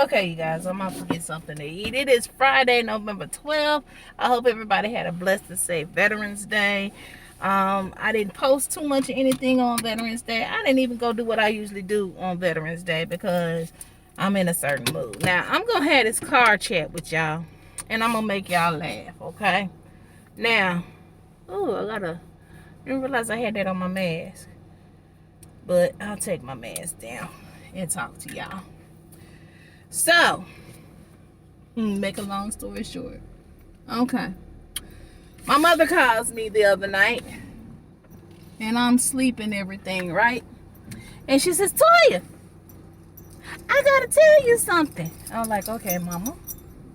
Okay, you guys, I'm about to get something to eat. It is Friday, November 12th. I hope everybody had a blessed and safe Veterans Day. I didn't post too much of anything on Veterans Day. I didn't even go do what I usually do on Veterans Day because I'm in a certain mood. Now, I'm going to have this car chat with y'all, and I'm going to make y'all laugh, okay? Now, I didn't realize I had that on my mask. But I'll take my mask down and talk to y'all. So, make a long story short. Okay. My mother calls me the other night. And I'm sleeping everything, right? And she says, Toya, I gotta tell you something. I'm like, okay, mama,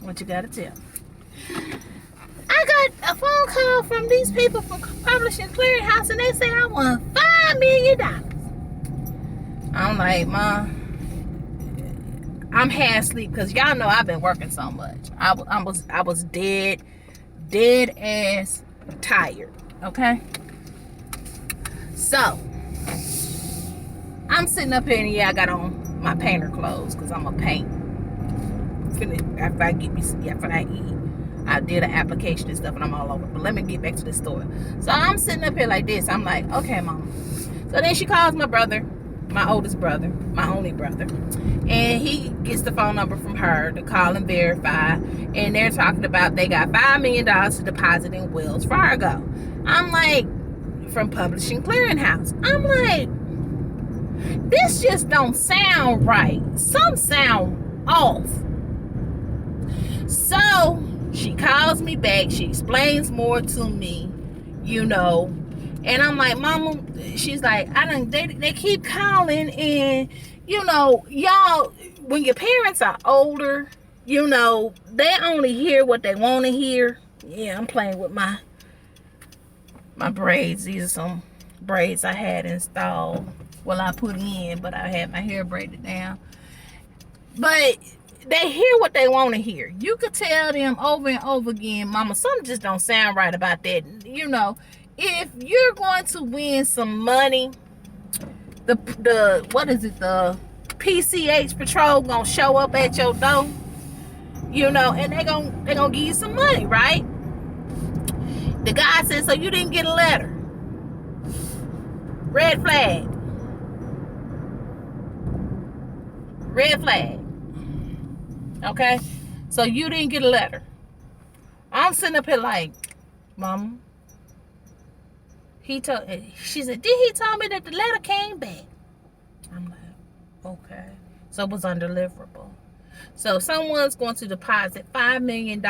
what you gotta tell? I got a phone call from these people from Publishing Clearinghouse, and they say I won $5 million. I'm like, Mom, I'm half asleep because y'all know I've been working so much. I was dead ass tired. Okay. So I'm sitting up here and I got on my painter clothes because I'm a paint. After I eat, I did an application and stuff and I'm all over. But let me get back to the story. So I'm sitting up here like this. I'm like, okay, Mama. So then she calls my brother, my oldest brother, my only brother, and he gets the phone number from her to call and verify, and they're talking about they got $5 million to deposit in Wells Fargo. I'm like, from Publishing Clearinghouse. I'm like, this just don't sound right. Some sound off. So she calls me back, she explains more to me, and I'm like, Mama, she's like, they keep calling, and y'all, when your parents are older, they only hear what they want to hear. Yeah, I'm playing with my braids. These are some braids I had installed. Well, I put in, but I had my hair braided down. But they hear what they want to hear. You could tell them over and over again, Mama, something just don't sound right about that. If you're going to win some money, the PCH patrol gonna show up at your door, and they gonna give you some money, right? The guy said, so you didn't get a letter. Red flag. Red flag. Okay? So you didn't get a letter. I'm sitting up here like, Mama. She said, did he tell me that the letter came back? I'm like, okay. So it was undeliverable. So someone's going to deposit $5 million.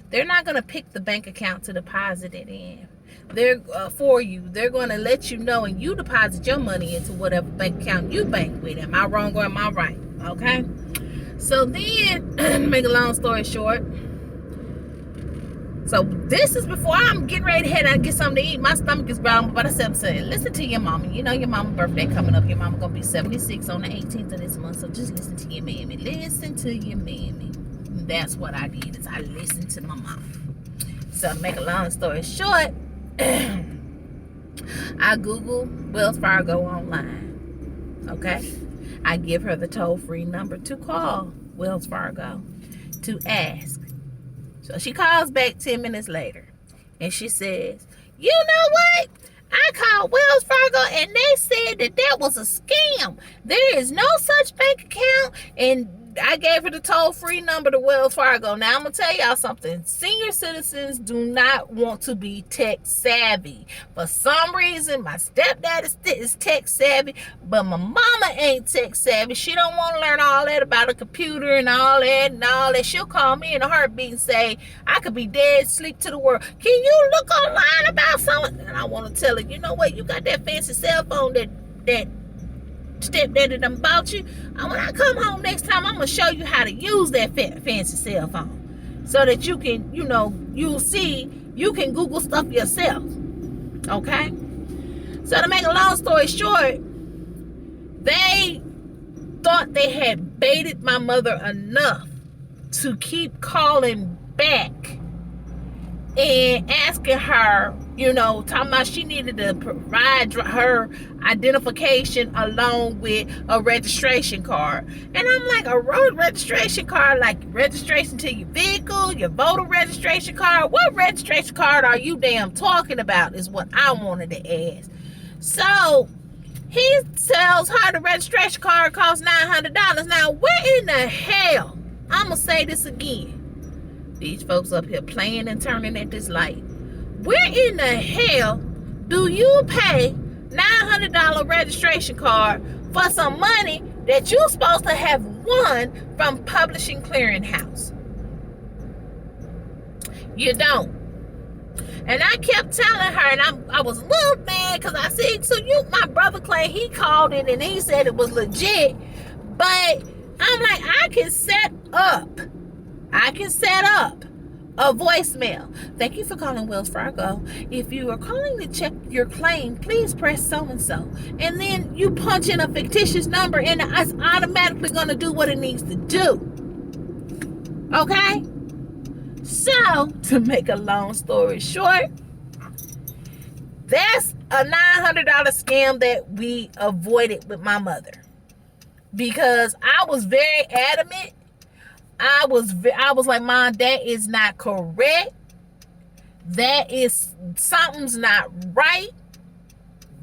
They're not going to pick the bank account to deposit it in. They're for you. They're going to let you know, and you deposit your money into whatever bank account you bank with. Am I wrong or am I right? Okay. So then, make a long story short. So this is before I'm getting ready to head out and get something to eat. My stomach is growling, but I said, listen to your mama. You know your mama's birthday coming up. Your mama gonna be 76 on the 18th of this month. So just listen to your mammy. Listen to your mammy. And that's what I did, is I listened to my mom. So to make a long story short, I Google Wells Fargo online. Okay? I give her the toll-free number to call Wells Fargo to ask. So she calls back 10 minutes later, and she says, you know what? I called Wells Fargo, and they said that was a scam. There is no such bank account, and I gave her the toll-free number to Wells Fargo. Now, I'm going to tell y'all something. Senior citizens do not want to be tech savvy. For some reason, my stepdad is tech savvy, but my mama ain't tech savvy. She don't want to learn all that about a computer and all that. She'll call me in a heartbeat and say, I could be dead, sleep to the world. Can you look online about something? And I want to tell her, you know what? You got that fancy cell phone that stepdaddy done bought you. When I come home next time, I'm gonna show you how to use that fancy cell phone, so that you can, you'll see you can Google stuff yourself. Okay. So to make a long story short, they thought they had baited my mother enough to keep calling back and asking her Talking about she needed to provide her identification along with a registration card. And I'm like, a road registration card, like registration to your vehicle, your voter registration card? What registration card are you damn talking about is what I wanted to ask. So he tells her the registration card costs $900. Now, where in the hell, I'm going to say this again, these folks up here playing and turning at this light, where in the hell do you pay $900 registration card for some money that you're supposed to have won from Publishing Clearinghouse? You don't. And I kept telling her, and I was a little mad because I said, so my brother Clay, he called it and he said it was legit. But I'm like, I can set up a voicemail. Thank you for calling Wells Fargo. If you are calling to check your claim, please press so-and-so. And then you punch in a fictitious number and it's automatically going to do what it needs to do. Okay? So, to make a long story short, that's a $900 scam that we avoided with my mother. Because I was very adamant. I was like, Mom, that is not correct. Something's not right.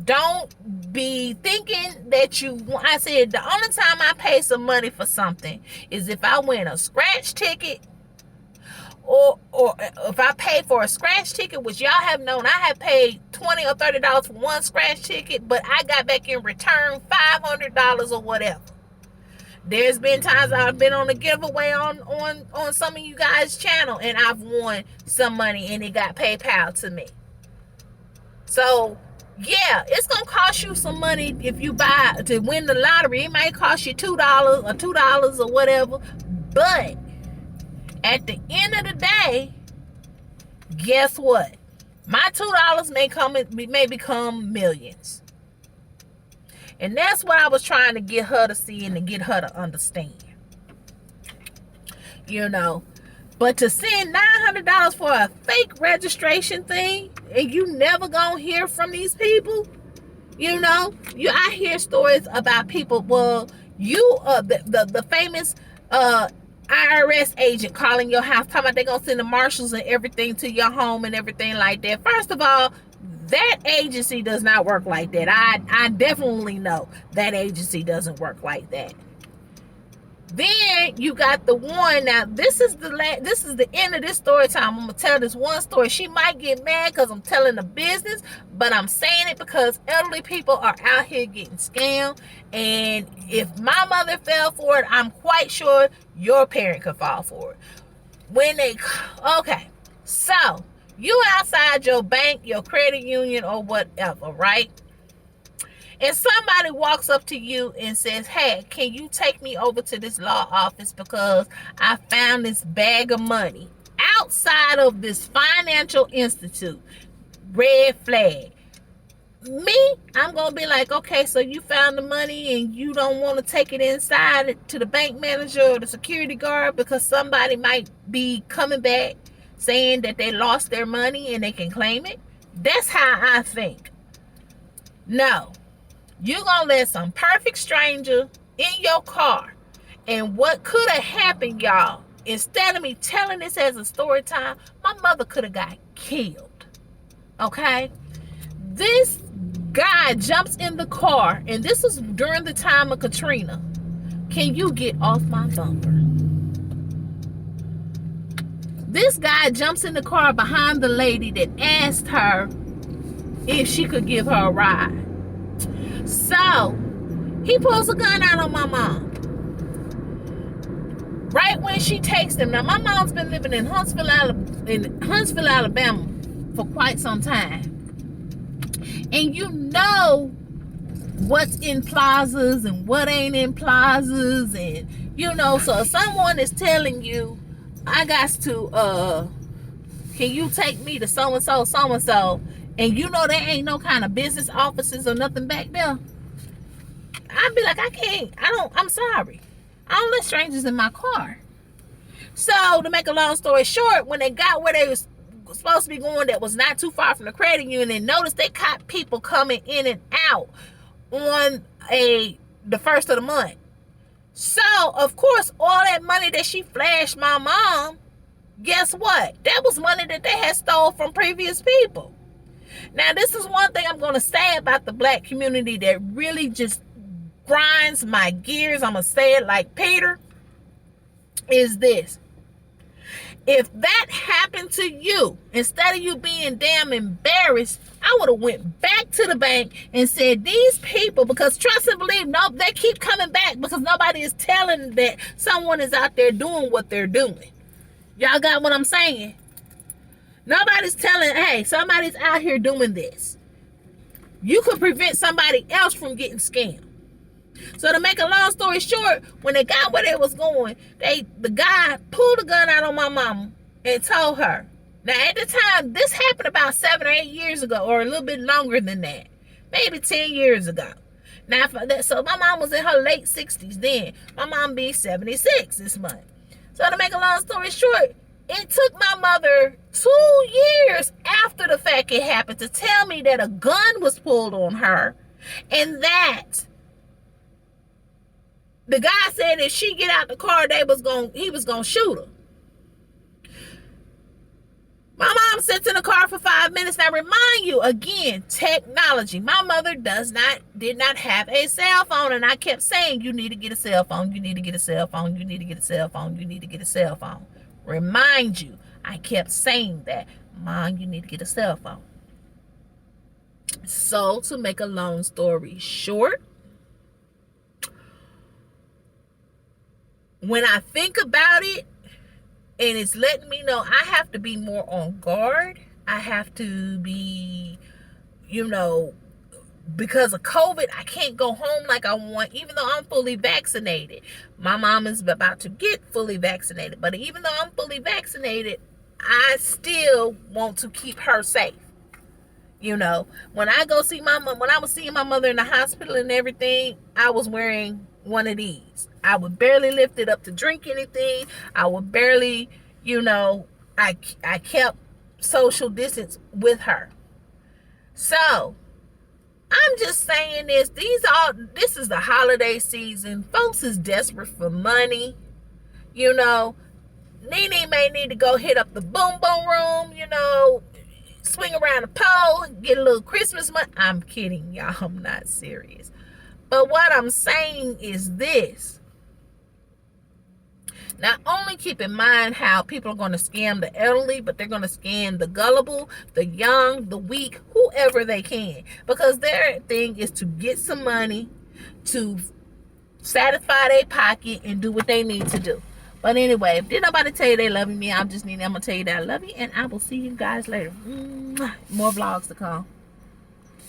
Don't be thinking that I said the only time I pay some money for something is if I win a scratch ticket, or if I pay for a scratch ticket, which y'all have known, I have paid $20 or $30 for one scratch ticket, but I got back in return $500 or whatever. There's been times I've been on a giveaway on some of you guys' channel and I've won some money and it got PayPal to me. So yeah, it's gonna cost you some money if you buy to win the lottery. It might cost you $2 or whatever. But at the end of the day, guess what? My $2 may become millions. And that's what I was trying to get her to see and to get her to understand. But to send $900 for a fake registration thing and you never gonna hear from these people, I hear stories about people, the famous IRS agent calling your house, talking about they're gonna send the marshals and everything to your home and everything like that. First of all, that agency does not work like that. I definitely know that agency doesn't work like that. Then you got the one. Now this is the end of this story time. I'm gonna tell this one story. She might get mad because I'm telling the business, but I'm saying it because elderly people are out here getting scammed. And if my mother fell for it, I'm quite sure your parent could fall for it. Okay, so you outside your bank, your credit union, or whatever, right? And somebody walks up to you and says, hey, can you take me over to this law office because I found this bag of money outside of this financial institute? Red flag. Me, I'm going to be like, okay, so you found the money and you don't want to take it inside to the bank manager or the security guard because somebody might be coming back saying that they lost their money and they can claim it? That's how I think. No. You're going to let some perfect stranger in your car. And what could have happened, y'all, instead of me telling this as a story time, my mother could have got killed. Okay? This guy jumps in the car, and this was during the time of Katrina. Can you get off my bumper? This guy jumps in the car behind the lady that asked her if she could give her a ride. So he pulls a gun out on my mom. Right when she takes him. Now my mom's been living in Huntsville, Alabama for quite some time. And you know what's in plazas and what ain't in plazas, and so if someone is telling you, I got to can you take me to so and so, and there ain't no kind of business offices or nothing back there, I'd be like, I'm sorry, I don't let strangers in my car. So to make a long story short, when they got where they was was supposed to be going that was not too far from the credit union, and notice they caught people coming in and out on the first of the month. So of course all that money that she flashed my mom, guess what? That was money that they had stole from previous people. Now this is one thing I'm going to say about the black community that really just grinds my gears. I'm going to say it like Peter, is this. If that happened to you, instead of you being damn embarrassed, I would have went back to the bank and said, these people, because trust and believe, no, they keep coming back because nobody is telling that someone is out there doing what they're doing. Y'all got what I'm saying? Nobody's telling, hey, somebody's out here doing this. You could prevent somebody else from getting scammed. So to make a long story short, when they got where they was going, the guy pulled a gun out on my mama and told her. Now at the time, this happened about 7 or 8 years ago, or a little bit longer than that, maybe 10 years ago. Now, so my mom was in her late 60s then. My mom be 76 this month. So to make a long story short, it took my mother 2 years after the fact it happened to tell me that a gun was pulled on her, and that the guy said if she get out the car, he was gonna shoot her. My mom sits in the car for 5 minutes. Now remind you again, technology. My mother did not have a cell phone, and I kept saying, you need to get a cell phone, you need to get a cell phone, you need to get a cell phone, you need to get a cell phone. Remind you, I kept saying that, Mom, you need to get a cell phone. So to make a long story short, when I think about it, and it's letting me know I have to be more on guard. I have to be, because of COVID, I can't go home like I want, even though I'm fully vaccinated. My mom is about to get fully vaccinated. But even though I'm fully vaccinated, I still want to keep her safe. When I go see my mom, when I was seeing my mother in the hospital and everything, I was wearing one of these. I would barely lift it up to drink anything. I would barely, I kept social distance with her. So I'm just saying this. This is the holiday season. Folks is desperate for money. Nene may need to go hit up the boom boom room, swing around the pole, get a little Christmas money. I'm kidding, y'all. I'm not serious. But what I'm saying is this. Not only keep in mind how people are going to scam the elderly, but they're going to scam the gullible, the young, the weak, whoever they can. Because their thing is to get some money, to satisfy their pocket, and do what they need to do. But anyway, if did nobody tell you they love me, I'm going to tell you that I love you, and I will see you guys later. More vlogs to come.